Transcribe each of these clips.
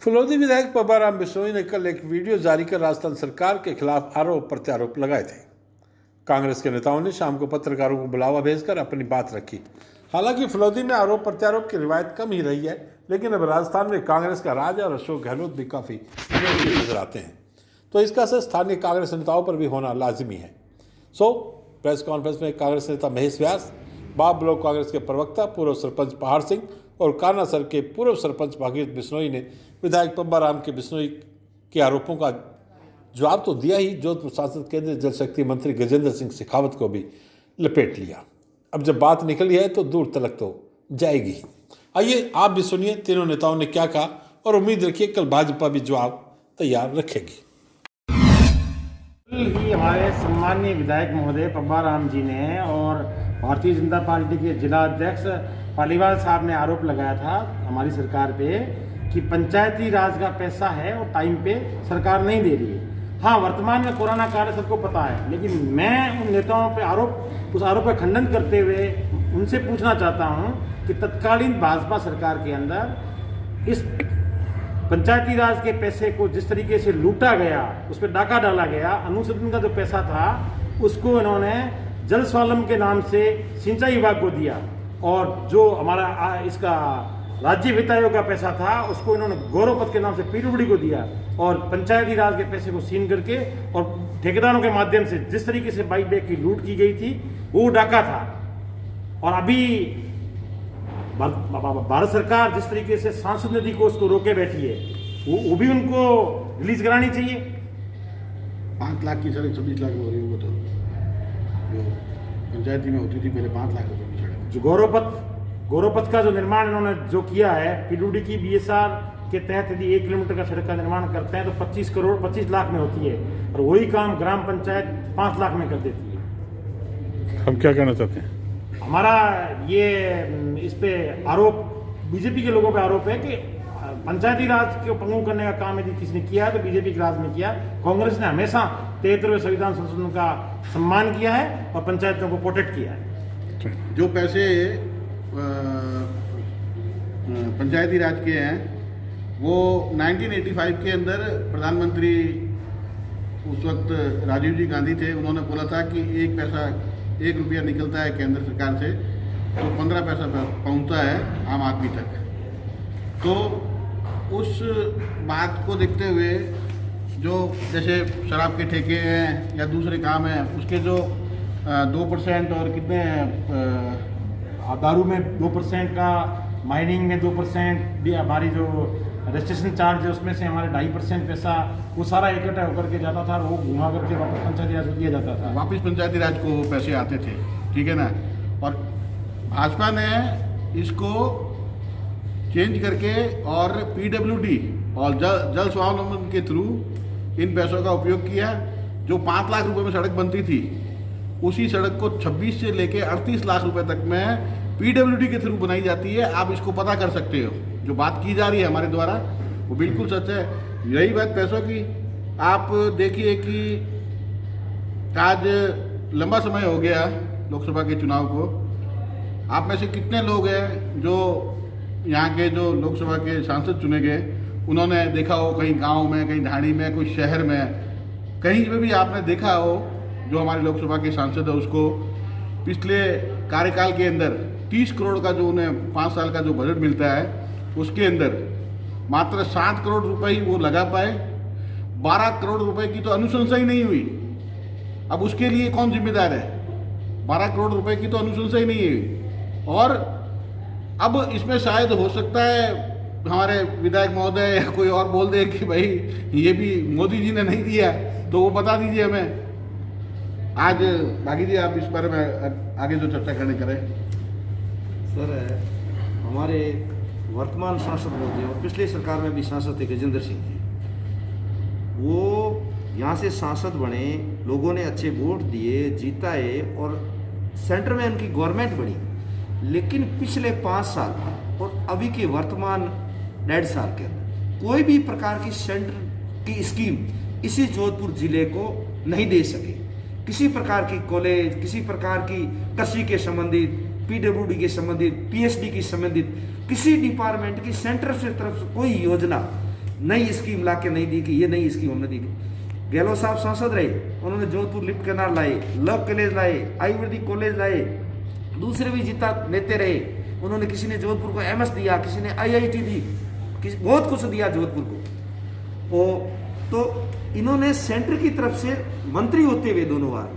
फलौदी विधायक पब्बाराम बिश्नोई ने कल एक वीडियो जारी कर राजस्थान सरकार के खिलाफ आरोप प्रत्यारोप लगाए थे। कांग्रेस के नेताओं ने शाम को पत्रकारों को बुलावा भेजकर अपनी बात रखी। हालांकि फलौदी में आरोप प्रत्यारोप की रिवायत कम ही रही है, लेकिन अब राजस्थान में कांग्रेस का राज और अशोक गहलोत भी काफ़ी नजर आते हैं, तो इसका असर स्थानीय कांग्रेस नेताओं पर भी होना लाजिमी है। प्रेस कॉन्फ्रेंस में कांग्रेस नेता महेश व्यास, बाप ब्लॉक कांग्रेस के प्रवक्ता पूर्व सरपंच पहाड़ सिंह और कानासर के पूर्व सरपंच भागीरथ बिश्नोई ने विधायक पब्बाराम के बिश्नोई के आरोपों का जवाब तो दिया ही, जोधपुर सांसद केंद्रीय जल शक्ति मंत्री गजेंद्र सिंह शेखावत को भी लपेट लिया। अब जब बात निकली है तो दूर तलक तो जाएगी। आइए आप भी सुनिए तीनों नेताओं ने क्या कहा और उम्मीद रखिए कल भाजपा भी जवाब तैयार रखेगी। कल ही हमारे सम्मानीय विधायक महोदय पब्बाराम जी ने और भारतीय जनता पार्टी के जिला अध्यक्ष पालीवाल साहब ने आरोप लगाया था हमारी सरकार पे कि पंचायती राज का पैसा है और टाइम पे सरकार नहीं दे रही है। हाँ, वर्तमान में कोरोना काल है, सबको पता है, लेकिन मैं उन नेताओं पे उस आरोप का खंडन करते हुए उनसे पूछना चाहता हूँ कि तत्कालीन भाजपा सरकार के अंदर इस पंचायती राज के पैसे को जिस तरीके से लूटा गया, उस पर डाका डाला गया, अनुशोधन का जो पैसा था उसको इन्होंने जल स्वावलंबन के नाम से सिंचाई विभाग को दिया और जो हमारा इसका राज्य वित्त आयोग का पैसा था उसको इन्होंने गौरव पथ के नाम से पीडब्ल्यूडी को दिया और पंचायती राज के पैसे को सीन करके और ठेकेदारों के माध्यम से जिस तरीके से बाई बैक की लूट की गई थी वो डाका था। और अभी भारत सरकार जिस तरीके से सांसद नदी को उसको रोके बैठी है वो भी उनको रिलीज करानी चाहिए। 5 लाख की सड़क 26 लाख में हो रही है, वो तो जो पंचायती में होती थी पहले 5 लाख रुपए की सड़क। जो गौरवपथ का जो निर्माण इन्होंने जो किया है पीडब्ल्यूडी की बीएसआर के तहत, यदि 1 किलोमीटर का सड़क का निर्माण करते हैं तो 25 लाख में होती है और वही काम ग्राम पंचायत 5 लाख में कर देती है। हम क्या कहना चाहते हैं? हमारा ये इस पे आरोप बीजेपी के लोगों पे आरोप है कि पंचायती राज को पंगु करने का काम यदि किसी ने किया है तो बीजेपी के राज में किया। कांग्रेस ने हमेशा 73वें संविधान संशोधन का सम्मान किया है और पंचायतों को प्रोटेक्ट किया है। जो पैसे पंचायती राज के हैं वो 1985 के अंदर प्रधानमंत्री उस वक्त राजीव जी गांधी थे, उन्होंने बोला था कि 1 रुपया निकलता है केंद्र सरकार से तो 15 पैसा पहुंचता है आम आदमी तक। तो उस बात को देखते हुए जो जैसे शराब के ठेके हैं या दूसरे काम हैं उसके जो 2% और कितने दारू में 2% का, माइनिंग में 2%, भी हमारी जो रजिस्ट्रेशन चार्ज है उसमें से हमारे 2.5% पैसा वो सारा इकट्ठा होकर के जाता था और वो घुमा करके वापस पंचायती राज को दिया जाता था। वापस पंचायती राज को पैसे आते थे, ठीक है ना। और भाजपा ने इसको चेंज करके और पीडब्ल्यूडी और जल स्वावलंबन के थ्रू इन पैसों का उपयोग किया। जो 5 लाख रुपए में सड़क बनती थी उसी सड़क को 26 से लेके 38 लाख रुपए तक में पीडब्ल्यूडी के थ्रू बनाई जाती है। आप इसको पता कर सकते हो, जो बात की जा रही है हमारे द्वारा वो बिल्कुल सच है। यही बात पैसों की, आप देखिए कि आज लंबा समय हो गया लोकसभा के चुनाव को, आप में से कितने लोग हैं जो यहाँ के जो लोकसभा के सांसद चुने गए उन्होंने देखा हो कहीं गांव में, कहीं ढाणी में, कोई शहर में, कहीं पे भी आपने देखा हो जो हमारे लोकसभा के सांसद है उसको पिछले कार्यकाल के अंदर 30 करोड़ का जो उन्हें 5 साल का जो बजट मिलता है उसके अंदर मात्र 7 करोड़ रुपए ही वो लगा पाए। 12 करोड़ रुपए की तो अनुशंसा ही नहीं हुई। अब उसके लिए कौन जिम्मेदार है? 12 करोड़ रुपए की तो अनुशंसा ही नहीं हुई। और अब इसमें शायद हो सकता है हमारे विधायक महोदय या कोई और बोल दे कि भाई ये भी मोदी जी ने नहीं दिया, तो वो बता दीजिए हमें। आज बागी जी आप इस बारे में आगे जो चर्चा करने करें। सर, हमारे वर्तमान सांसद महोदय और पिछले सरकार में भी सांसद थे गजेंद्र सिंह जी, वो यहाँ से सांसद बने, लोगों ने अच्छे वोट दिए, जीताए और सेंटर में उनकी गवर्नमेंट बनी। लेकिन पिछले 5 साल और अभी के वर्तमान 1.5 साल के अंदर कोई भी प्रकार की सेंटर की स्कीम इसी जोधपुर जिले को नहीं दे सके। किसी प्रकार की कॉलेज, किसी प्रकार की कृषि के संबंधित, पीडब्ल्यूडी के संबंधित, पीएचडी की संबंधित किसी डिपार्टमेंट की सेंटर से तरफ से कोई योजना नई स्कीम ला के नहीं दी कि ये नई स्कीम हमने दी। गहलोत साहब सांसद रहे, उन्होंने जोधपुर लिफ्ट कैनाल लाए, लव कॉलेज लाए, आयुर्वेदिक कॉलेज लाए, दूसरे भी जितना नेते रहे उन्होंने, किसी ने जोधपुर को एमएस दिया, किसी ने आईआईटी दी, बहुत कुछ दिया जोधपुर को। तो इन्होंने सेंटर की तरफ से मंत्री होते हुए दोनों बार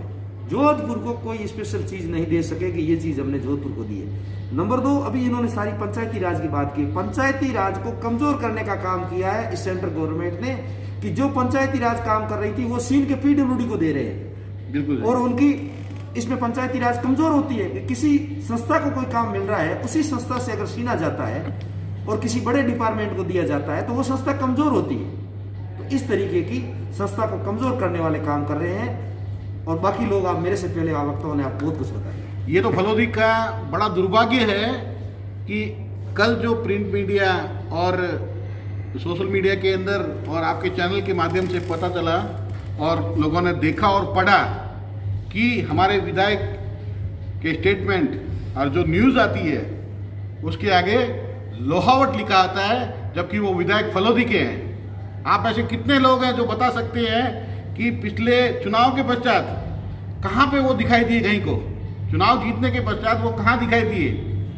जोधपुर को कोई स्पेशल चीज नहीं दे सके कि ये चीज हमने जोधपुर को दी है। नंबर 2, अभी इन्होंने सारी पंचायती राज की बात की। पंचायती राज को कमजोर करने का काम किया है इस सेंट्रल गवर्नमेंट ने, कि जो पंचायती राज काम कर रही थी वो सीन के पीडब्ल्यूडी को दे रहे हैं। बिल्कुल। और उनकी इसमें पंचायती राज कमजोर होती है कि किसी संस्था को कोई काम मिल रहा है, उसी संस्था से अगर छीना जाता है और किसी बड़े डिपार्टमेंट को दिया जाता है तो वो संस्था कमजोर होती है। तो इस तरीके की संस्था को कमजोर करने वाले काम कर रहे हैं। और बाकी लोग, आप मेरे से पहले वक्ताओं ने आप बहुत कुछ बताया। ये तो फलोदी का बड़ा दुर्भाग्य है कि कल जो प्रिंट मीडिया और सोशल मीडिया के अंदर और आपके चैनल के माध्यम से पता चला और लोगों ने देखा और पढ़ा कि हमारे विधायक के स्टेटमेंट और जो न्यूज़ आती है उसके आगे लोहावट लिखा आता है, जबकि वो विधायक फलोदी के हैं। आप ऐसे कितने लोग हैं जो बता सकते हैं कि पिछले चुनाव के पश्चात कहाँ पे वो दिखाई दिए कहीं को? चुनाव जीतने के पश्चात वो कहाँ दिखाई दिए?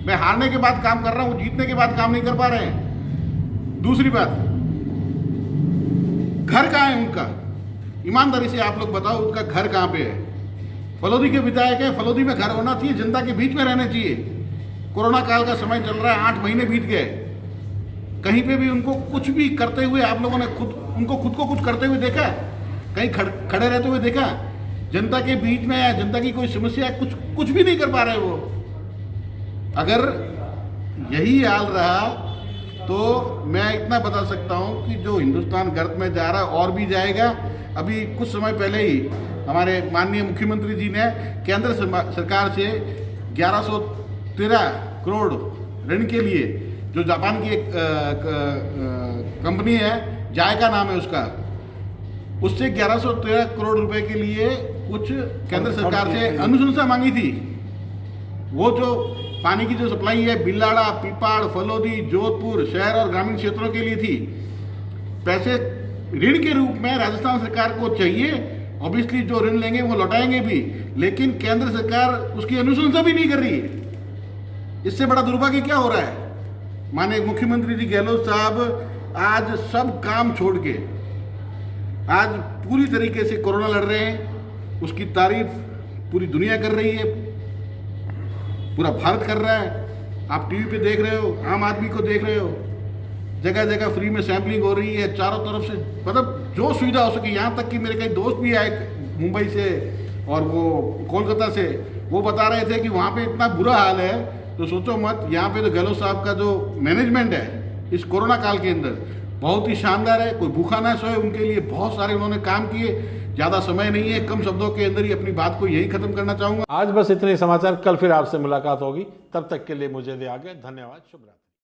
मैं हारने के बाद काम कर रहा हूँ, जीतने के बाद काम नहीं कर पा रहे हैं। दूसरी बात, घर कहाँ है उनका? ईमानदारी से आप लोग बताओ, उनका घर कहाँ पे है? फलोदी के विधायक है, फलोदी में घर होना चाहिए, जनता के बीच में रहने चाहिए। कोरोना काल का समय चल रहा है, 8 महीने बीत गए, कहीं पे भी उनको कुछ भी करते हुए आप लोगों ने उनको खुद को कुछ करते हुए देखा? कहीं खड़े रहते हुए देखा? जनता के बीच में या जनता की कोई समस्या है, कुछ भी नहीं कर पा रहे वो। अगर यही हाल रहा तो मैं इतना बता सकता हूं कि जो हिंदुस्तान गर्त में जा रहा है और भी जाएगा। अभी कुछ समय पहले ही हमारे माननीय मुख्यमंत्री जी ने केंद्र सरकार से 1113 करोड़ ऋण के लिए, जो जापान की एक कंपनी है, जायका नाम है उसका, उससे 1113 करोड़ रुपए के लिए कुछ केंद्र सरकार से अनुशंसा मांगी थी। वो जो पानी की जो सप्लाई है बिल्लाड़ा, पीपाड़, फलोदी, जोधपुर शहर और ग्रामीण क्षेत्रों के लिए थी। पैसे ऋण के रूप में राजस्थान सरकार को चाहिए, ऑब्वियसली जो ऋण लेंगे वो लौटाएंगे भी, लेकिन केंद्र सरकार उसकी अनुशंसा भी नहीं कर रही है। इससे बड़ा दुर्भाग्य क्या हो रहा है? माननीय मुख्यमंत्री जी गहलोत साहब आज सब काम छोड़ के आज पूरी तरीके से कोरोना लड़ रहे हैं। उसकी तारीफ पूरी दुनिया कर रही है, पूरा भारत कर रहा है। आप टीवी पे देख रहे हो, आम आदमी को देख रहे हो, जगह जगह फ्री में सैंपलिंग हो रही है, चारों तरफ से, मतलब जो सुविधा हो सके। यहाँ तक कि मेरे कई दोस्त भी आए मुंबई से और वो कोलकाता से, वो बता रहे थे कि वहाँ पे इतना बुरा हाल है तो सोचो मत। यहाँ पे तो गहलोत साहब का जो मैनेजमेंट है इस कोरोना काल के अंदर बहुत ही शानदार है। कोई भूखा ना सोए, उनके लिए बहुत सारे उन्होंने काम किए। ज़्यादा समय नहीं है, कम शब्दों के अंदर ही अपनी बात को यही खत्म करना चाहूँगा। आज बस इतने समाचार, कल फिर आपसे मुलाकात होगी। तब तक के लिए मुझे दे आगे, धन्यवाद, शुभ रात्रि।